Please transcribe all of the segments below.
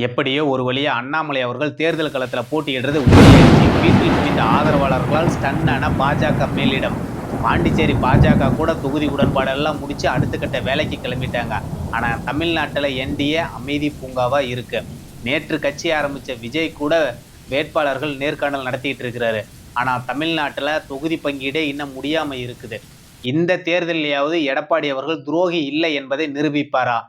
எப்படியோ ஒரு வழியா அண்ணாமலை அவர்கள் தேர்தல் களத்தில் போட்டியிடுறது உறுதியாயிடுச்சு. வீட்டில் குவிந்த ஆதரவாளர்களால் ஸ்டன்னான பாஜக மேலிடம். பாண்டிச்சேரி பாஜக கூட தொகுதி உடன்பாடெல்லாம் முடிச்சு அடுத்த கட்ட வேலைக்கு கிளம்பிட்டாங்க. ஆனா தமிழ்நாட்டில் என்டிஏ அமைதி பூங்காவா இருக்கு. நேற்று கட்சி ஆரம்பிச்ச விஜய் கூட வேட்பாளர்கள் நேர்காணல் நடத்திட்டு இருக்கிறாரு. ஆனா தமிழ்நாட்டில் தொகுதி பங்கீடே இன்னும் முடியாம இருக்குது. இந்த தேர்தலையாவது எடப்பாடி அவர்கள் துரோகி இல்லை என்பதை நிரூபிப்பாரா?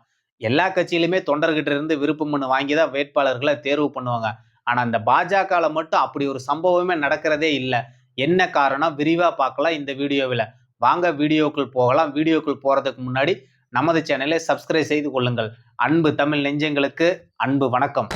எல்லா கட்சியிலுமே தொண்டர்கிட்ட இருந்து விருப்ப மனு வாங்கி தான் வேட்பாளர்களை தேர்வு பண்ணுவாங்க. ஆனா இந்த பாஜகல மட்டும் அப்படி ஒரு சம்பவமே நடக்கிறதே இல்லை. என்ன காரணம் விரிவா பார்க்கலாம் இந்த வீடியோவில். வாங்க வீடியோக்குள் போகலாம். வீடியோக்குள் போறதுக்கு முன்னாடி நமது சேனலை சப்ஸ்கிரைப் செய்து கொள்ளுங்கள். அன்பு தமிழ் நெஞ்சங்களுக்கு அன்பு வணக்கம்.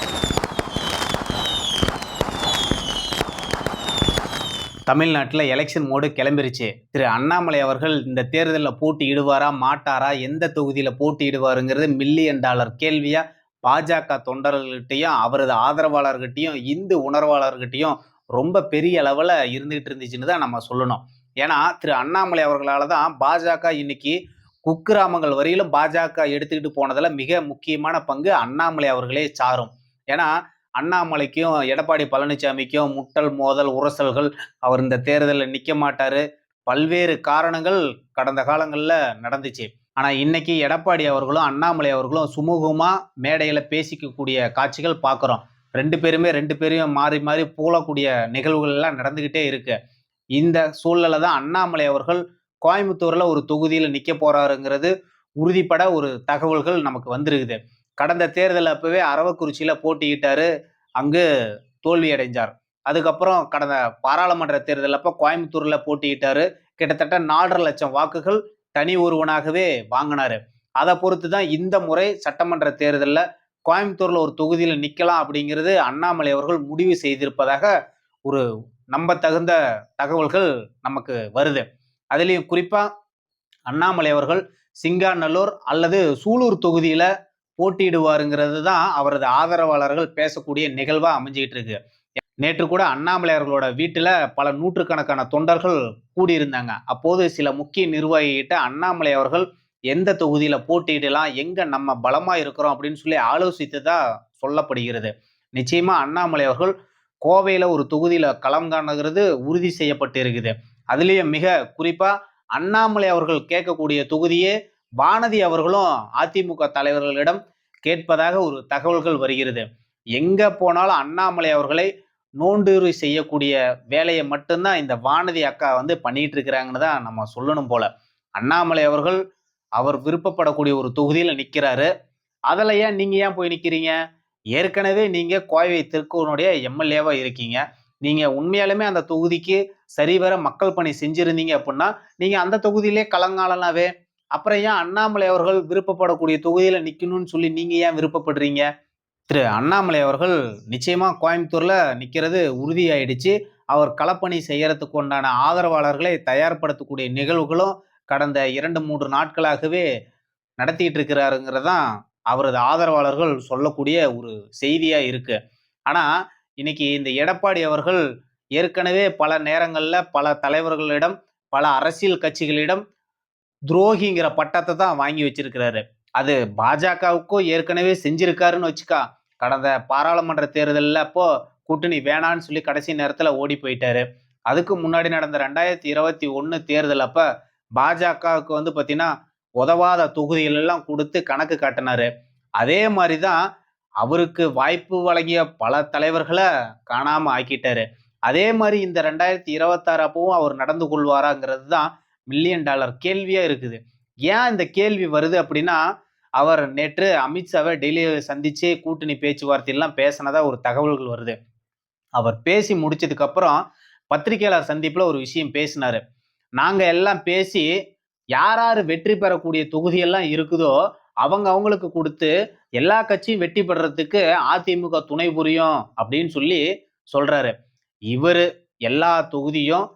தமிழ்நாட்டில் எலெக்ஷன் மோடு கிளம்பிருச்சு. திரு அண்ணாமலை அவர்கள் இந்த தேர்தலில் போட்டியிடுவாரா மாட்டாரா, எந்த தொகுதியில் போட்டியிடுவாருங்கிறது மில்லியன் டாலர் கேள்வியா பாஜக தொண்டர்கள்கிட்டையும் அவரது ஆதரவாளர்கிட்டையும் இந்து உணர்வாளர்கிட்டையும் ரொம்ப பெரிய அளவில் இருந்துகிட்டு இருந்துச்சுன்னு தான் நம்ம சொல்லணும். ஏன்னா திரு அண்ணாமலை அவர்களால் தான் பாஜக இன்னைக்கு குக்கிராமங்கள் வரையிலும் பாஜக எடுத்துக்கிட்டு போனதில் மிக முக்கியமான பங்கு அண்ணாமலை அவர்களே சாரும். ஏன்னா அண்ணாமலைக்கும் எடப்பாடி பழனிசாமிக்கும் முட்டல் மோதல் உரசல்கள், அவர் இந்த தேர்தலில் நிற்க மாட்டாரு, பல்வேறு காரணங்கள் கடந்த காலங்களில் நடந்துச்சு. ஆனால் இன்னைக்கு எடப்பாடி அவர்களும் அண்ணாமலை அவர்களும் சுமூகமா மேடையில பேசிக்கக்கூடிய காட்சிகள் பார்க்குறோம். ரெண்டு பேரையும் மாறி மாறி போகக்கூடிய நிகழ்வுகள் எல்லாம் நடந்துகிட்டே இருக்கு. இந்த சூழ்நிலை தான் அண்ணாமலை அவர்கள் கோயம்புத்தூர்ல ஒரு தொகுதியில் நிற்க போறாருங்கிறது உறுதிப்பட ஒரு தகவல்கள் நமக்கு வந்திருக்குது. கடந்த தேர்தல் அப்பவே அரவக்குறிச்சியில போட்டியிட்டாரு, அங்கு தோல்வி அடைஞ்சார். அதுக்கப்புறம் கடந்த பாராளுமன்ற தேர்தல் அப்ப கோயம்புத்தூர்ல போட்டியிட்டாரு, கிட்டத்தட்ட 4.5 லட்சம் வாக்குகள் தனி ஒருவனாகவே வாங்கினாரு. அதை பொறுத்து தான் இந்த முறை சட்டமன்ற தேர்தலில் கோயம்புத்தூர்ல ஒரு தொகுதியில நிக்கலாம் அப்படிங்கிறது அண்ணாமலை அவர்கள் முடிவு செய்திருப்பதாக ஒரு நம்பத்தகுந்த தகவல்கள் நமக்கு வருது. அதுலயும் குறிப்பா அண்ணாமலை அவர்கள் சிங்காநல்லூர் அல்லது சூலூர் தொகுதியில போட்டியிடுவாருங்கிறது தான் அவரது ஆதரவாளர்கள் பேசக்கூடிய நிகழ்வா அமைஞ்சுக்கிட்டு இருக்கு. நேற்று கூட அண்ணாமலை அவர்களோட வீட்டுல பல நூற்றுக்கணக்கான தொண்டர்கள் கூடியிருந்தாங்க. அப்போது சில முக்கிய நிர்வாகிகிட்ட அண்ணாமலை அவர்கள் எந்த தொகுதியில போட்டியிடலாம், எங்க நம்ம பலமா இருக்கிறோம் அப்படின்னு சொல்லி ஆலோசித்ததா சொல்லப்படுகிறது. நிச்சயமா அண்ணாமலை அவர்கள் கோவையில ஒரு தொகுதியில களம் காணுகிறது உறுதி செய்யப்பட்டு இருக்குது. அதுலயும் மிக குறிப்பா அண்ணாமலை அவர்கள் கேட்கக்கூடிய தொகுதியே வானதி அவர்களும் அதிமுக தலைவர்களிடம் கேட்பதாக ஒரு தகவல்கள் வருகிறது. எங்க போனாலும் அண்ணாமலை அவர்களை நோண்டூரி செய்யக்கூடிய வேலையை மட்டும்தான் இந்த வானதி அக்கா பண்ணிட்டு இருக்கிறாங்கன்னு தான் நம்ம சொல்லணும் போல. அண்ணாமலை அவர்கள் அவர் விருப்பப்படக்கூடிய ஒரு தொகுதியில நிக்கிறாரு. அதுல ஏன் நீங்க ஏன் போய் நிக்கிறீங்க? ஏற்கனவே நீங்க கோவை தெற்குனுடைய எம்எல்ஏவா இருக்கீங்க. நீங்க உண்மையாலுமே அந்த தொகுதிக்கு சரிவர மக்கள் பணி செஞ்சிருந்தீங்க அப்படின்னா நீங்க அந்த தொகுதியிலே களங்காலனாவே. அப்புறம் ஏன் அண்ணாமலை அவர்கள் விருப்பப்படக்கூடிய தொகுதியில நிக்கணும்னு சொல்லி நீங்க ஏன் விருப்பப்படுறீங்க? திரு அண்ணாமலை அவர்கள் நிச்சயமா கோயம்புத்தூர்ல நிக்கிறது உறுதியாயிடுச்சு. அவர் களப்பணி செய்யறதுக்கு உண்டான ஆதரவாளர்களை தயார்படுத்தக்கூடிய நிகழ்வுகளும் கடந்த 2-3 நாட்களாகவே நடத்திட்டு இருக்கிறாருங்கிறதான் அவரது ஆதரவாளர்கள் சொல்லக்கூடிய ஒரு செய்தியா இருக்கு. ஆனா இன்னைக்கு இந்த எடப்பாடி அவர்கள் ஏற்கனவே பல நேரங்கள்ல பல தலைவர்களிடம் பல அரசியல் கட்சிகளிடம் துரோகிங்கிற பட்டத்தை தான் வாங்கி வச்சிருக்கிறாரு. அது பாஜகவுக்கும் ஏற்கனவே செஞ்சிருக்காருன்னு வச்சுக்கா. கடந்த பாராளுமன்ற தேர்தலில் அப்போ கூட்டணி வேணான்னு சொல்லி கடைசி நேரத்தில் ஓடி போயிட்டாரு. அதுக்கு முன்னாடி நடந்த 2021 தேர்தல் அப்ப பாஜகவுக்கு பார்த்தீங்கன்னா உதவாத தொகுதிகள் எல்லாம் கொடுத்து கணக்கு காட்டினாரு. அதே மாதிரிதான் அவருக்கு வாய்ப்பு வழங்கிய பல தலைவர்களை காணாம ஆக்கிட்டாரு. அதே மாதிரி இந்த 2026 அப்பவும் அவர் நடந்து கொள்வாராங்கிறது தான் மில்லியன் டாலர் கேள்வியா இருக்குது. ஏன் இந்த கேள்வி வருது அப்படின்னா, அவர் நேற்று அமித்ஷாவை டெல்லியில சந்திச்சு கூட்டணி பேச்சுவார்த்தையெல்லாம் பேசினதா ஒரு தகவல்கள் வருது. அவர் பேசி முடிச்சதுக்கு அப்புறம் பத்திரிகையாளர் சந்திப்புல ஒரு விஷயம் பேசினாரு. நாங்க எல்லாம் பேசி யார் யார் வெற்றி பெறக்கூடிய தொகுதியெல்லாம் இருக்குதோ அவங்களுக்கு கொடுத்து எல்லா கட்சியும் வெற்றி பெறறதுக்கு அதிமுக துணை புரியும் அப்படின்னு சொல்லி சொல்றாரு. இவரு எல்லா தொகுதியும்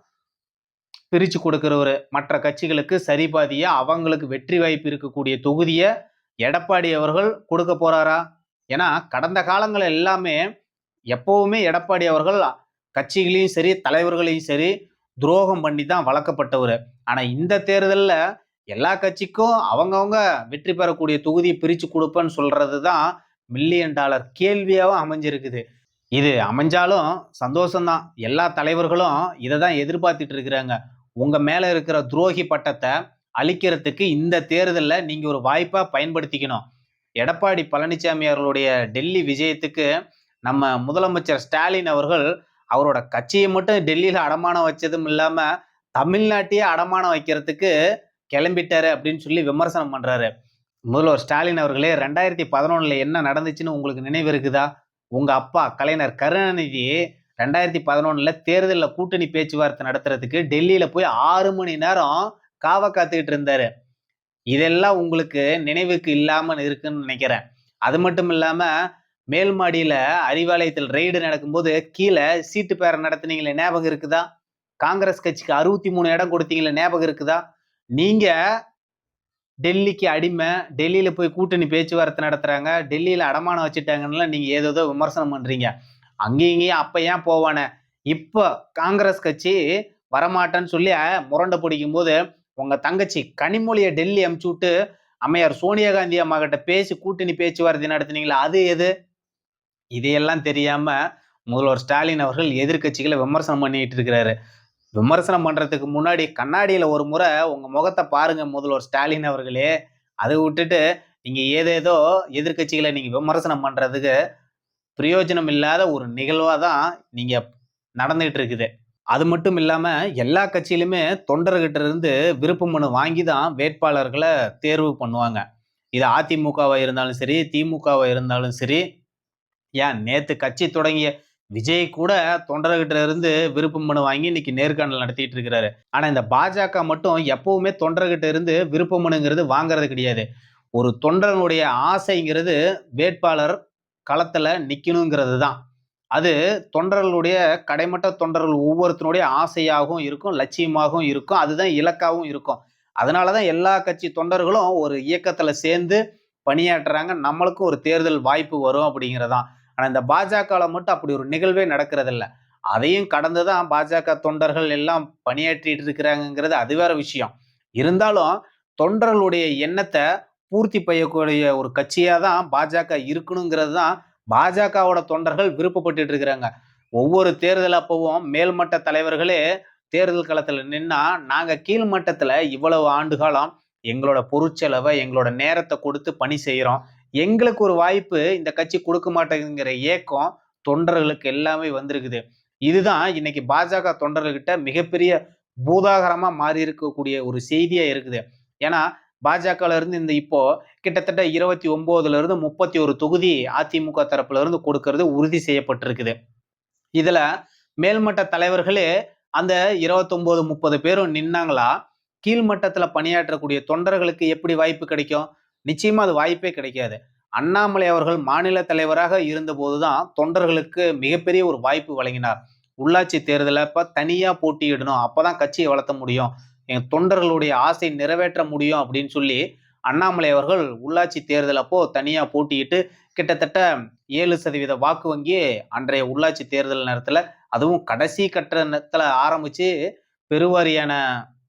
பிரிச்சு கொடுக்கிறவரு. மற்ற கட்சிகளுக்கு சரிபாதியா அவங்களுக்கு வெற்றி வாய்ப்பு இருக்கக்கூடிய தொகுதியை எடப்பாடி அவர்கள் கொடுக்க போறாரா? ஏன்னா கடந்த காலங்கள் எல்லாமே எப்பவுமே எடப்பாடி அவர்கள் கட்சிகளையும் சரி தலைவர்களையும் சரி துரோகம் பண்ணி தான் வளர்க்கப்பட்டவர். ஆனா இந்த தேர்தலில் எல்லா கட்சிக்கும் அவங்கவுங்க வெற்றி பெறக்கூடிய தொகுதியை பிரிச்சு கொடுப்பேன்னு சொல்றது தான் மில்லியன் டாலர் கேள்வியாவும் அமைஞ்சிருக்குது. இது அமைஞ்சாலும் சந்தோஷம்தான். எல்லா தலைவர்களும் இத தான் எதிர்பார்த்துட்டு இருக்கிறாங்க. உங்க மேல இருக்கிற துரோகி பட்டத்த அழிக்கிறதுக்கு இந்த தேர்தல்ல நீங்க ஒரு வாய்ப்பா பயன்படுத்திக்கணும். எடப்பாடி பழனிசாமி அவர்களுடைய டெல்லி விஜயத்துக்கு நம்ம முதலமைச்சர் ஸ்டாலின் அவர்கள் அவரோட கட்சியை மட்டும் டெல்லியில அடமானம் வச்சதும் இல்லாம, தமிழ்நாட்டையே அடமானம் வைக்கிறதுக்கு கிளம்பிட்டாரு அப்படின்னு சொல்லி விமர்சனம் பண்றாரு. முதல்வர் ஸ்டாலின் அவர்களே 2011ல என்ன நடந்துச்சுன்னு உங்களுக்கு நினைவு இருக்குதா? உங்க அப்பா கலைஞர் கருணாநிதி 2011ல தேர்தல்ல கூட்டணி பேச்சுவார்த்தை நடத்துறதுக்கு டெல்லியில போய் 6 மணி நேரம் காத்துக்கிட்டு இருந்தாரு. இதெல்லாம் உங்களுக்கு நினைவுக்கு இல்லாம இருக்குன்னு நினைக்கிறேன். அது மட்டும் இல்லாம மேல் மாடியில அறிவாலயத்தில் ரெய்டு நடக்கும்போது கீழ சீட்டு பேரம் நடத்துனீங்களே ஞாபகம் இருக்குதா? காங்கிரஸ் கட்சிக்கு 63 இடம் கொடுத்தீங்களே ஞாபகம் இருக்குதா? நீங்க டெல்லிக்கு அடிமை, டெல்லியில போய் கூட்டணி பேச்சுவார்த்தை நடத்துறாங்க, டெல்லியில அடமானம் வச்சுட்டாங்கன்னுலாம் நீங்க ஏதேதோ விமர்சனம் பண்றீங்க. அங்கேயும் இங்கேயும் அப்ப ஏன் போவானே? இப்ப காங்கிரஸ் கட்சி வரமாட்டேன்னு சொல்லி முரண்ட பிடிக்கும்போது, உங்க தங்கச்சி கனிமொழிய டெல்லி அனுப்பிச்சு விட்டு, அம்மையார் சோனியா காந்தி அம்மா கிட்ட பேசி கூட்டணி பேச்சுவார்த்தை நடத்துனீங்களா? அது எது? இதையெல்லாம் தெரியாம முதல்வர் ஸ்டாலின் அவர்கள் எதிர்க்கட்சிகளை விமர்சனம் பண்ணிட்டு இருக்கிறாரு. விமர்சனம் பண்றதுக்கு முன்னாடி கண்ணாடியில ஒரு முறை உங்க முகத்தை பாருங்க முதல்வர் ஸ்டாலின் அவர்களே. அதை விட்டுட்டு நீங்க ஏதேதோ எதிர்க்கட்சிகளை நீங்க விமர்சனம் பண்றதுக்கு பிரயோஜனம் இல்லாத ஒரு நிகழ்வா தான் நீங்க நடந்துகிட்டு இருக்குது. அது மட்டும் இல்லாம எல்லா கட்சியிலுமே தொண்டர்கிட்ட இருந்து விருப்ப மனு வாங்கி தான் வேட்பாளர்களை தேர்வு பண்ணுவாங்க. இது அதிமுகவா இருந்தாலும் சரி, திமுகவா இருந்தாலும் சரி. ஏன் நேத்து கட்சி தொடங்கிய விஜய் கூட தொண்டர்கிட்ட இருந்து விருப்ப மனு வாங்கி இன்னைக்கு நேர்காணல் நடத்திட்டு இருக்கிறாரு. ஆனா இந்த பாஜக மட்டும் எப்பவுமே தொண்டர்கிட்ட இருந்து விருப்ப மனுங்கிறது வாங்குறது கிடையாது. ஒரு தொண்டனுடைய ஆசைங்கிறது வேட்பாளர் களத்துல நிக்கணுங்கிறது தான். அது தொண்டர்களுடைய கடைமட்ட தொண்டர்கள் ஒவ்வொருத்தனுடைய ஆசையாகவும் இருக்கும், லட்சியமாகவும் இருக்கும். அதுதான் இலக்காகவும் இருக்கும். அதனாலதான் எல்லா கட்சி தொண்டர்களும் ஒரு இயக்கத்துல சேர்ந்து பணியாற்றுறாங்க. நம்மளுக்கும் ஒரு தேர்தல் வாய்ப்பு வரும் அப்படிங்கிறதான். ஆனா இந்த பாஜகல மட்டும் அப்படி ஒரு நிகழ்வே நடக்கிறதில்ல. அதையும் கடந்துதான் பாஜக தொண்டர்கள் எல்லாம் பணியாற்றிட்டு இருக்கிறாங்கிறது அது வேற விஷயம். இருந்தாலும் தொண்டர்களுடைய எண்ணத்தை பூர்த்தி செய்யக்கூடிய ஒரு கட்சியா தான் பாஜக இருக்கணுங்கிறது தான் பாஜகவோட தொண்டர்கள் விருப்பப்பட்டுட்டு இருக்கிறாங்க. ஒவ்வொரு தேர்தல் அப்பவும் மேல்மட்ட தலைவர்களே தேர்தல் களத்துல நின்னா, நாங்க கீழ்மட்டத்துல இவ்வளவு ஆண்டு காலம் எங்களோட பொருட்செலவை, எங்களோட நேரத்தை கொடுத்து பணி செய்யறோம். எங்களுக்கு ஒரு வாய்ப்பு இந்த கட்சி கொடுக்க மாட்டேங்குங்கிற ஏக்கம் தொண்டர்களுக்கு எல்லாமே வந்திருக்குது. இதுதான் இன்னைக்கு பாஜக தொண்டர்கள்கிட்ட மிகப்பெரிய பூதாகரமா மாறி இருக்கக்கூடிய ஒரு செய்தியா இருக்குது. ஏன்னா பாஜகல இருந்து இந்த இப்போ கிட்டத்தட்ட 29ல இருந்து 31 தொகுதி அதிமுக தரப்புல இருந்து கொடுக்கிறது உறுதி செய்யப்பட்டிருக்குது. இதுல மேல்மட்ட தலைவர்களே அந்த 29, 30 பேரும் நின்னாங்களா, கீழ்மட்டத்துல பணியாற்றக்கூடிய தொண்டர்களுக்கு எப்படி வாய்ப்பு கிடைக்கும்? நிச்சயமா அது வாய்ப்பே கிடைக்காது. அண்ணாமலை அவர்கள் மாநில தலைவராக இருந்தபோதுதான் தொண்டர்களுக்கு மிகப்பெரிய ஒரு வாய்ப்பு வழங்கினார். உள்ளாட்சி தேர்தல இப்ப தனியா போட்டியிடணும். அப்பதான் கட்சியை வளர்த்த முடியும். என் தொண்டர்களுடைய ஆசை நிறைவேற்ற முடியும் அப்படின்னு சொல்லி அண்ணாமலை அவர்கள் உள்ளாட்சி தேர்தல் அப்போ தனியா போட்டியிட்டு கிட்டத்தட்ட 7% வாக்கு வங்கி அன்றைய உள்ளாட்சி தேர்தல் நேரத்துல, அதுவும் கடைசி கட்டத்துல ஆரம்பிச்சு பெருவாரியான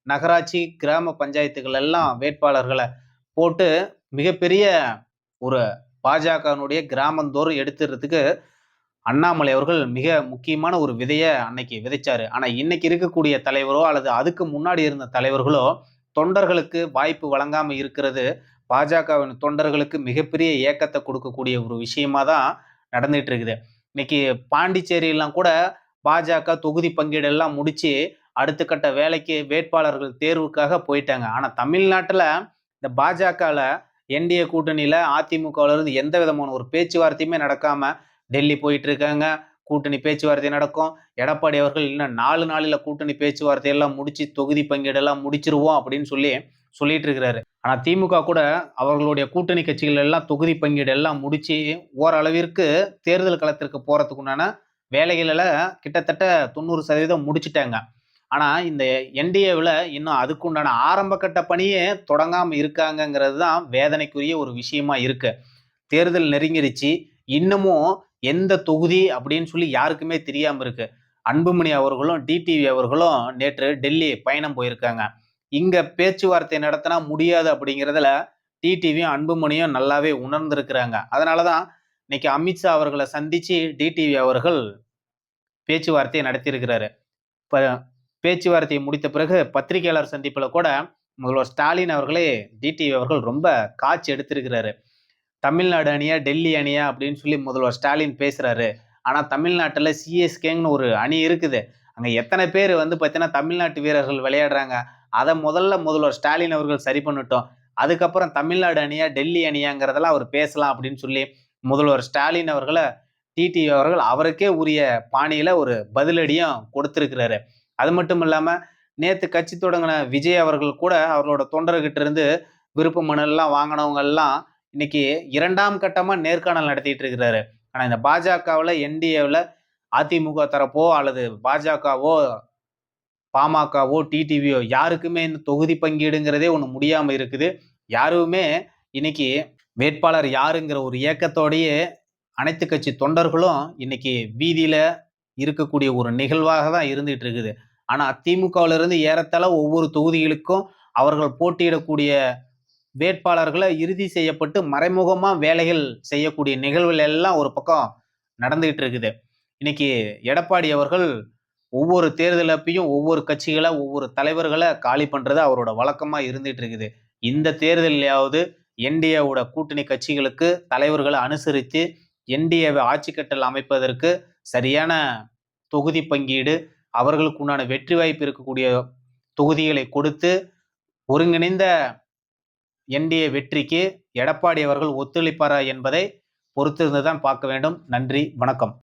நகராட்சி, கிராம பஞ்சாயத்துகள் எல்லாம் வேட்பாளர்களை போட்டு மிகப்பெரிய ஒரு பாஜகனுடைய கிராமந்தோறும் எடுத்துறதுக்கு அண்ணாமலை அவர்கள் மிக முக்கியமான ஒரு விதைய அன்னைக்கு விதைச்சாரு. ஆனா இன்னைக்கு இருக்கக்கூடிய தலைவரோ அல்லது அதுக்கு முன்னாடி இருந்த தலைவர்களோ தொண்டர்களுக்கு வாய்ப்பு வழங்காம இருக்கிறது பாஜகவின் தொண்டர்களுக்கு மிகப்பெரிய ஏக்கத்தை கொடுக்கக்கூடிய ஒரு விஷயமா தான் நடந்துட்டு இருக்குது. இன்னைக்கு பாண்டிச்சேரியெல்லாம் கூட பாஜக தொகுதி பங்கீடு எல்லாம் முடிச்சு அடுத்த கட்ட வேலைக்கு வேட்பாளர்கள் தேர்வுக்காக போயிட்டாங்க. ஆனா தமிழ்நாட்டுல இந்த பாஜகல என்டிஏ கூட்டணியில அதிமுகவுல இருந்து எந்த விதமான ஒரு பேச்சுவார்த்தையுமே நடக்காம டெல்லி போயிட்டு இருக்காங்க. கூட்டணி பேச்சுவார்த்தை நடக்கும். எடப்பாடி அவர்கள் இன்னும் 4 நாளில கூட்டணி பேச்சுவார்த்தை எல்லாம் முடிச்சு தொகுதி பங்கீடெல்லாம் முடிச்சிருவோம் அப்படின்னு சொல்லிட்டு இருக்கிறாரு. ஆனா திமுக கூட அவர்களுடைய கூட்டணி கட்சிகள் எல்லாம் தொகுதி பங்கீடு எல்லாம் முடிச்சு ஓரளவிற்கு தேர்தல் களத்திற்கு போறதுக்குண்டான வேலைகள கிட்டத்தட்ட 90% முடிச்சிட்டாங்க. ஆனா இந்த என்டிஏவுல இன்னும் அதுக்குண்டான ஆரம்ப கட்ட பணியே தொடங்காம இருக்காங்கங்கிறது தான் வேதனைக்குரிய ஒரு விஷயமா இருக்கு. தேர்தல் நெருங்கிருச்சு. இன்னமும் எந்த தொகுதி அப்படின்னு சொல்லி யாருக்குமே தெரியாம இருக்கு. அன்புமணி அவர்களும், டிடிவி அவர்களும் நேற்று டெல்லி பயணம் போயிருக்காங்க. இங்க பேச்சுவார்த்தை நடத்தினா முடியாது அப்படிங்கிறதுல டிடிவியும், அன்புமணியும் நல்லாவே உணர்ந்திருக்கிறாங்க. அதனாலதான் இன்னைக்கு அமித்ஷா அவர்கள சந்திச்சு டிடிவி அவர்கள் பேச்சுவார்த்தையை நடத்தியிருக்கிறாரு. இப்ப பேச்சுவார்த்தையை முடித்த பிறகு பத்திரிகையாளர் சந்திப்புல கூட முதல்வர் ஸ்டாலின் அவர்களே டிடிவி அவர்கள் ரொம்ப காட்சி எடுத்திருக்கிறாரு. தமிழ்நாடு அணியா, டெல்லி அணியா அப்படின்னு சொல்லி முதல்வர் ஸ்டாலின் பேசுறாரு. ஆனா தமிழ்நாட்டுல சிஎஸ்கேன்னு ஒரு அணி இருக்குது. அங்க எத்தனை பேர் வந்து பார்த்தீங்கன்னா, தமிழ்நாட்டு வீரர்கள் விளையாடுறாங்க. அத முதல்ல முதல்வர் ஸ்டாலின் அவர்கள் சரி பண்ணட்டும். அதுக்கப்புறம் தமிழ்நாடு அணியா, டெல்லி அணியாங்கிறதெல்லாம் அவர் பேசலாம் அப்படின்னு சொல்லி முதல்வர் ஸ்டாலின் அவர்கள டிடிவி அவர்கள் அவருக்கே உரிய பாணியில ஒரு பதிலடியும் கொடுத்திருக்கிறாரு. அது மட்டும் இல்லாம நேத்து கட்சி தொடங்கின விஜய் அவர்கள் கூட அவர்களோட தொண்டர்கிட்ட இருந்து விருப்ப மனு எல்லாம் வாங்கினவங்க எல்லாம் இன்னைக்கு 2ஆம் கட்டமா நேர்காணல் நடத்திட்டு இருக்கிறாரு. ஆனா இந்த பாஜகவுல, என்டிஏவுல அதிமுக தரப்போ அல்லது பாஜகவோ, பாமகவோ, டிடிவியோ யாருக்குமே இந்த தொகுதி பங்கீடுங்கிறதே ஒண்ணு முடியாம இருக்குது. யாருமே இன்னைக்கு வேட்பாளர் யாருங்கிற ஒரு ஏக்கத்தோடயே அனைத்து கட்சி தொண்டர்களும் இன்னைக்கு வீதியில இருக்கக்கூடிய ஒரு நிகழ்வாக தான் இருந்துட்டு இருக்குது. ஆனா திமுகவுல இருந்து ஏறத்தாழ ஒவ்வொரு தொகுதிகளுக்கும் அவர்கள் போட்டியிடக்கூடிய வேட்பாளர்கள இறுதி செய்யப்பட்டு மறைமுகமா வேலைகள் செய்யக்கூடிய நிகழ்வுகள் எல்லாம் ஒரு பக்கம் நடந்துகிட்டு இருக்குது. இன்னைக்கு எடப்பாடி அவர்கள் ஒவ்வொரு தேர்தல் அப்பயும் ஒவ்வொரு கட்சிகள, ஒவ்வொரு தலைவர்கள காலி பண்றது அவரோட வழக்கமா இருந்துட்டு இருக்குது. இந்த தேர்தல்லையாவது என்டிஏவோட கூட்டணி கட்சிகளுக்கு தலைவர்கள அனுசரித்து என்டிஏவை ஆட்சி கட்டல் அமைப்பதற்கு சரியான தொகுதி பங்கீடு, அவர்களுக்கு உண்டான வெற்றி வாய்ப்பு இருக்கக்கூடிய தொகுதிகளை கொடுத்து ஒருங்கிணைந்த என்டிஏ வெற்றிக்கு எடப்பாடி அவர்கள் ஒத்துழைப்பாரா என்பதை பொறுத்திருந்து தான் பார்க்க வேண்டும். நன்றி, வணக்கம்.